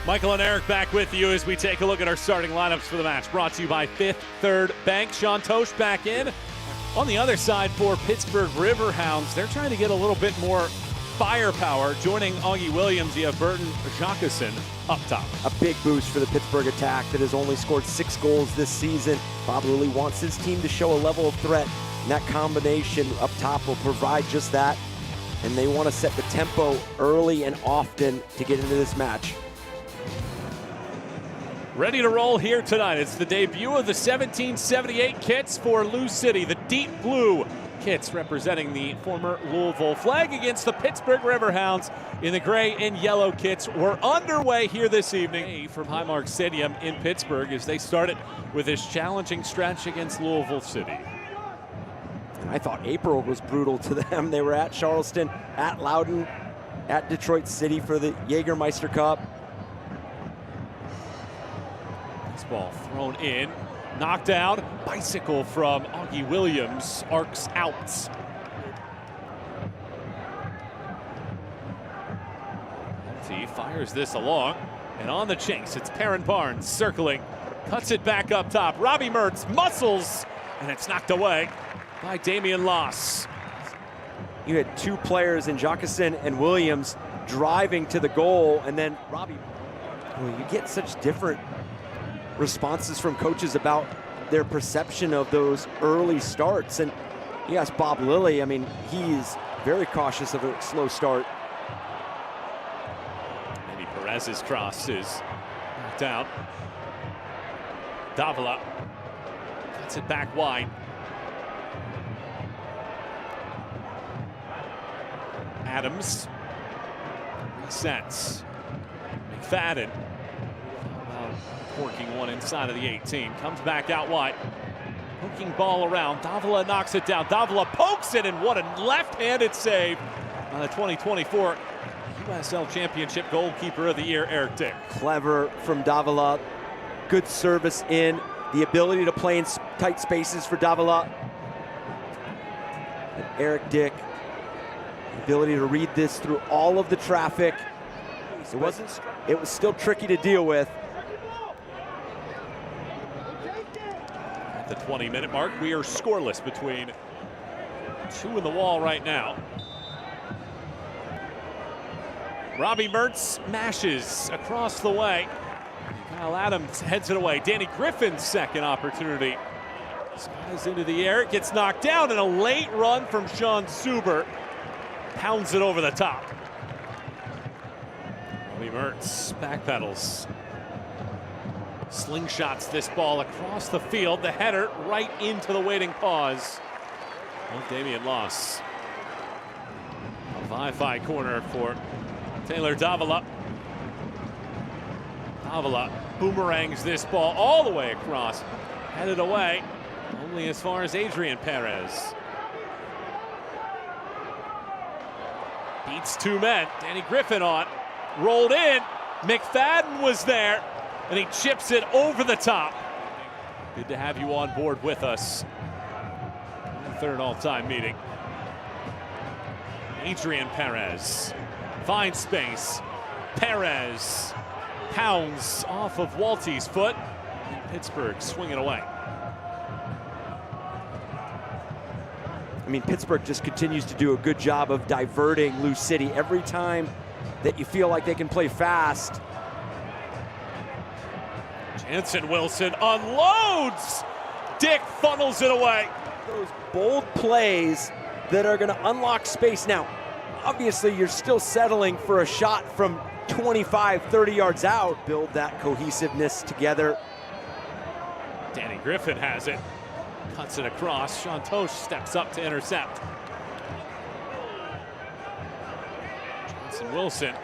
Michael and Eric back with you as we take a look at our starting lineups for the match. Brought to you by Fifth Third Bank. Totsch back in. On the other side for Pittsburgh Riverhounds, they're trying to get a little bit more firepower. Joining Augie Williams, you have Burton Jansen up top. A big boost for the Pittsburgh attack that has only scored 6 goals this season. Bob Lilly wants his team to show a level of threat, and that combination up top will provide just that. And they want to set the tempo early and often to get into this match. Ready to roll here tonight. It's the debut of the 1778 kits for LouCity. The deep blue kits representing the former Louisville flag against the Pittsburgh Riverhounds in the gray and yellow kits. We're underway here this evening from Highmark Stadium in Pittsburgh as they started with this challenging stretch against Louisville City. I thought April was brutal to them. They were at Charleston, at Loudoun, at Detroit City for the Jägermeister Cup. This ball thrown in, knocked down, bicycle from Augie Williams, arcs out. Wälti fires this along, and on the chase, it's Perrin Barnes circling, cuts it back up top. Robbie Mertz muscles, and it's knocked away by Damian Loss. You had 2 players in Jansen and Williams driving to the goal, and then Robbie. Well, you get such different responses from coaches about their perception of those early starts. And yes, Bob Lilly, I mean, he's very cautious of a slow start. Maybe Perez's cross is knocked out. Davila cuts it back wide. Adams resets. McFadden working one inside of the 18. Comes back out wide. Hooking ball around. Davila knocks it down. Davila pokes it, and what a left-handed save on the 2024 USL Championship Goalkeeper of the Year, Eric Dick. Clever from Davila. Good service in. The ability to play in tight spaces for Davila. And Eric Dick, the ability to read this through all of the traffic. It was still tricky to deal with. At the 20-minute mark, we are scoreless between 2 in the wall right now. Robbie Mertz mashes across the way. Kyle Adams heads it away. Danny Griffin's second opportunity. Skies into the air, it gets knocked down, and a late run from Sean Suber pounds it over the top. Robbie Mertz backpedals. Slingshots this ball across the field. The header right into the waiting paws of Damian Loss. A Wi-Fi corner for Taylor Davila. Davila boomerangs this ball all the way across. Headed away only as far as Adrian Perez. Beats 2 men. Danny Griffin on. Rolled in. McFadden was there, and he chips it over the top. Good to have you on board with us. Third all-time meeting. Adrian Perez finds space. Perez pounds off of Wälti's foot. And Pittsburgh swinging away. I mean, Pittsburgh just continues to do a good job of diverting LouCity every time that you feel like they can play fast. Jansen Wilson unloads. Dick funnels it away. Those bold plays that are going to unlock space. Now, obviously, you're still settling for a shot from 25, 30 yards out. Build that cohesiveness together. Danny Griffin has it. Cuts it across. Totsch steps up to intercept. Jansen Wilson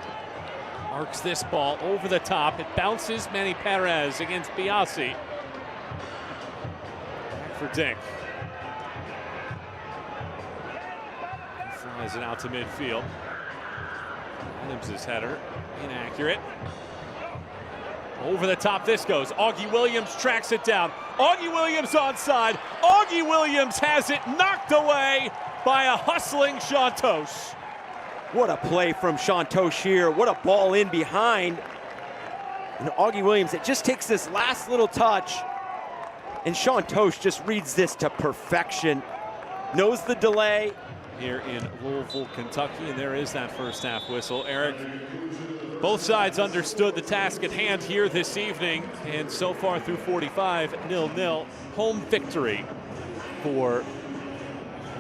arcs this ball over the top. It bounces Manny Perez against Biasi. Back for Dick. Flies it out to midfield. Adams' header, inaccurate. Over the top this goes. Augie Williams tracks it down. Augie Williams onside. Augie Williams has it knocked away by a hustling Totsch. What a play from Totsch here. What a ball in behind. And Augie Williams, it just takes this last little touch. And Sean Totsch just reads this to perfection. Knows the delay. Here in Louisville, Kentucky, and there is that first half whistle. Eric, both sides understood the task at hand here this evening, and so far through 45, 0-0. Home victory for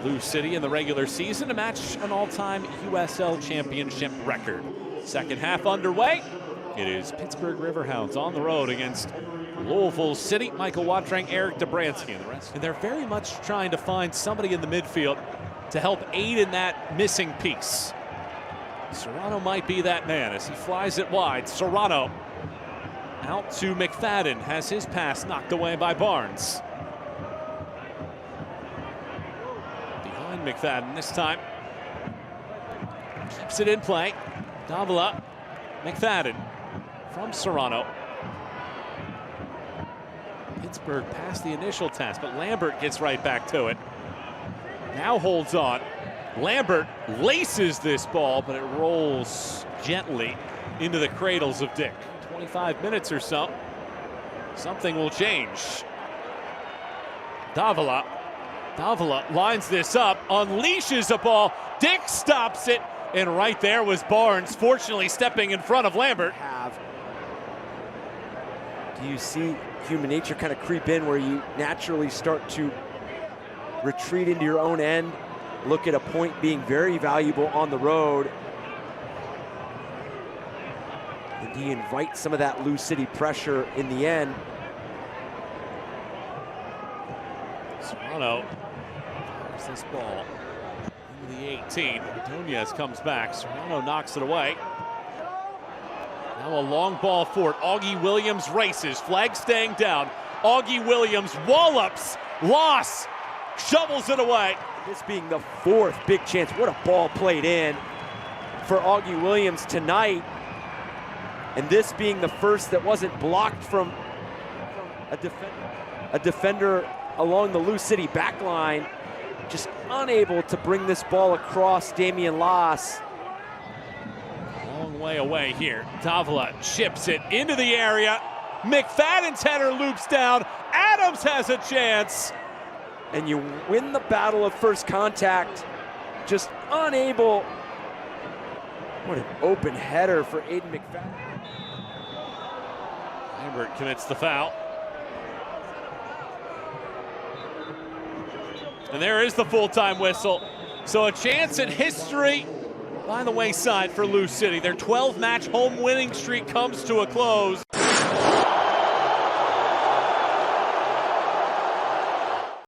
LouCity in the regular season to match an all-time USL Championship record. Second half underway. It is Pittsburgh Riverhounds on the road against Louisville City. Michael Watrang, Eric Dobransky, and the rest. And they're very much trying to find somebody in the midfield to help aid in that missing piece. Serrano might be that man as he flies it wide. Serrano out to McFadden, has his pass knocked away by Barnes. Behind McFadden this time. Keeps it in play. Davila, McFadden from Serrano. Pittsburgh passed the initial test, but Lambert gets right back to it. Now holds on. Lambert laces this ball, but it rolls gently into the cradles of Dick. 25 minutes or so. Something will change. Davila lines this up, unleashes a ball. Dick stops it, and right there was Barnes, fortunately stepping in front of Lambert. Do you see human nature kind of creep in where you naturally start to retreat into your own end, look at a point being very valuable on the road, and do you invite some of that LouCity pressure in the end? Serrano fires this ball into the 18. Nunez comes back. Serrano knocks it away. Now a long ball for it. Augie Williams races. Flag staying down. Augie Williams wallops. Loss. Shovels it away. This being the fourth big chance. What a ball played in for Augie Williams tonight. And this being the first that wasn't blocked from a defender along the LouCity back line. Just unable to bring this ball across Damian Loss. Long way away here. Davila chips it into the area. McFadden's header loops down. Adams has a chance. And you win the battle of first contact, just unable. What an open header for Aiden McFadden. Lambert commits the foul. And there is the full-time whistle. So a chance at history by the wayside for LouCity. Their 12-match home winning streak comes to a close.